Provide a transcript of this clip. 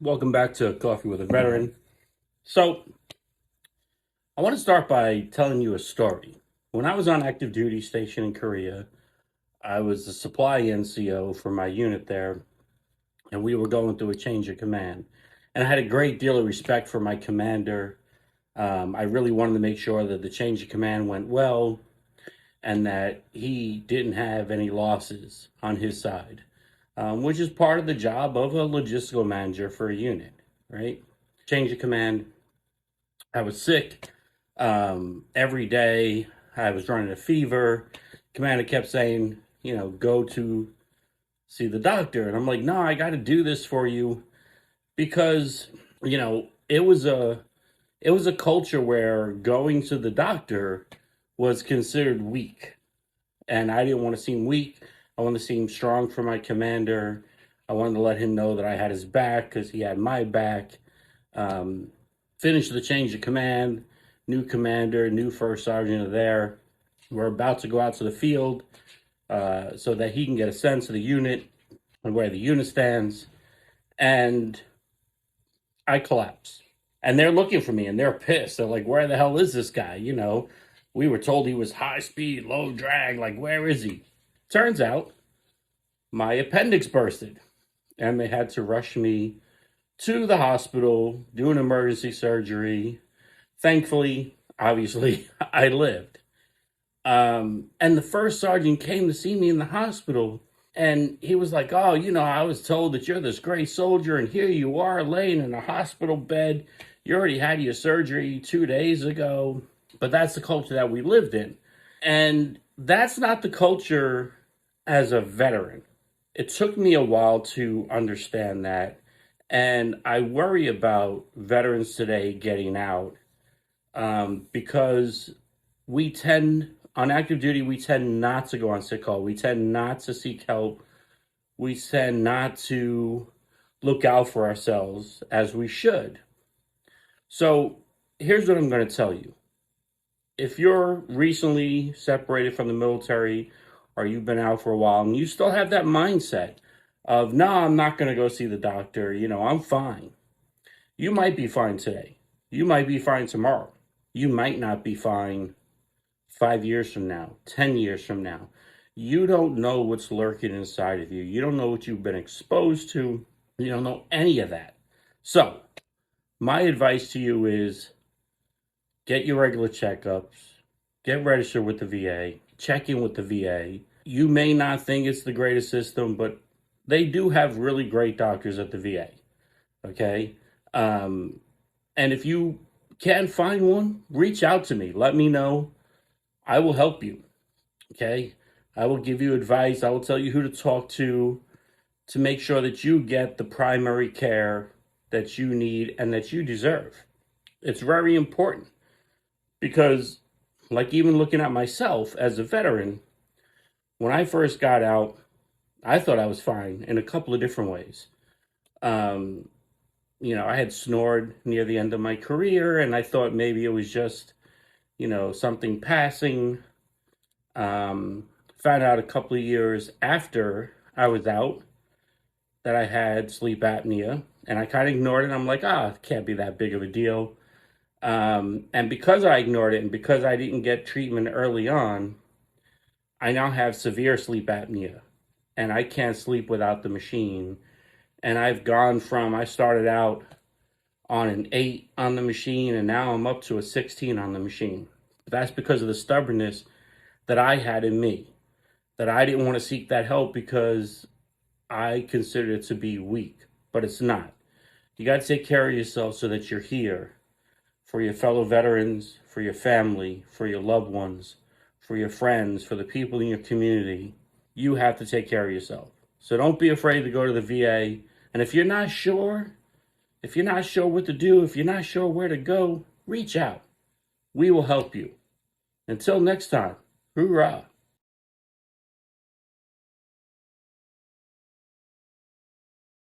Welcome back to Coffee with a Veteran. So, I want to start by telling you a story. When I was on active duty station in Korea, I was the supply NCO for my unit there, and we were going through a change of command. And I had a great deal of respect for my commander. I really wanted to make sure that the change of command went well and that he didn't have any losses on his side, which is part of the job of a logistical manager for a unit, right? Change of command. I was sick every day. I was running a fever. Commander kept saying, go to see the doctor. And I'm like, no, I got to do this for you because, it was a culture where going to the doctor was considered weak. And I didn't want to seem weak. I wanted to seem strong for my commander. I wanted to let him know that I had his back because he had my back. Finished the change of command, new commander, new first sergeant are there. We're about to go out to the field so that he can get a sense of the unit and where the unit stands. And I collapse. And they're looking for me and they're pissed. They're like, where the hell is this guy? We were told he was high speed, low drag. Like, where is he? Turns out my appendix bursted and they had to rush me to the hospital, do an emergency surgery. Thankfully, obviously, I lived. And the first sergeant came to see me in the hospital, and he was like, oh, I was told that you're this great soldier, and here you are laying in a hospital bed. You already had your surgery 2 days ago. But that's the culture that we lived in. And that's not the culture as a veteran. It took me a while to understand that. And I worry about veterans today getting out because on active duty, we tend not to go on sick call. We tend not to seek help. We tend not to look out for ourselves as we should. So here's what I'm going to tell you. If you're recently separated from the military or you've been out for a while and you still have that mindset of, no, I'm not going to go see the doctor, I'm fine. You might be fine today. You might be fine tomorrow. You might not be fine 5 years from now, 10 years from now. You don't know what's lurking inside of you. You don't know what you've been exposed to. You don't know any of that. So, my advice to you is get your regular checkups, get registered with the VA, check in with the VA. You may not think it's the greatest system, but they do have really great doctors at the VA, okay? And if you can't find one, reach out to me. Let me know. I will help you, okay? I will give you advice. I will tell you who to talk to make sure that you get the primary care that you need and that you deserve. It's very important because, like even looking at myself as a veteran, when I first got out, I thought I was fine in a couple of different ways. I had snored near the end of my career, and I thought maybe it was just, something passing. Found out a couple of years after I was out that I had sleep apnea, and I kind of ignored it. I'm like, it can't be that big of a deal. And because I ignored it and because I didn't get treatment early on, I now have severe sleep apnea and I can't sleep without the machine. And I started out on an 8 on the machine and now I'm up to a 16 on the machine. That's because of the stubbornness that I had in me, that I didn't want to seek that help because I considered it to be weak, but it's not. You got to take care of yourself so that you're here for your fellow veterans, for your family, for your loved ones, for your friends, for the people in your community. You have to take care of yourself. So don't be afraid to go to the VA. And if you're not sure what to do, if you're not sure where to go, reach out. We will help you. Until next time, hoorah.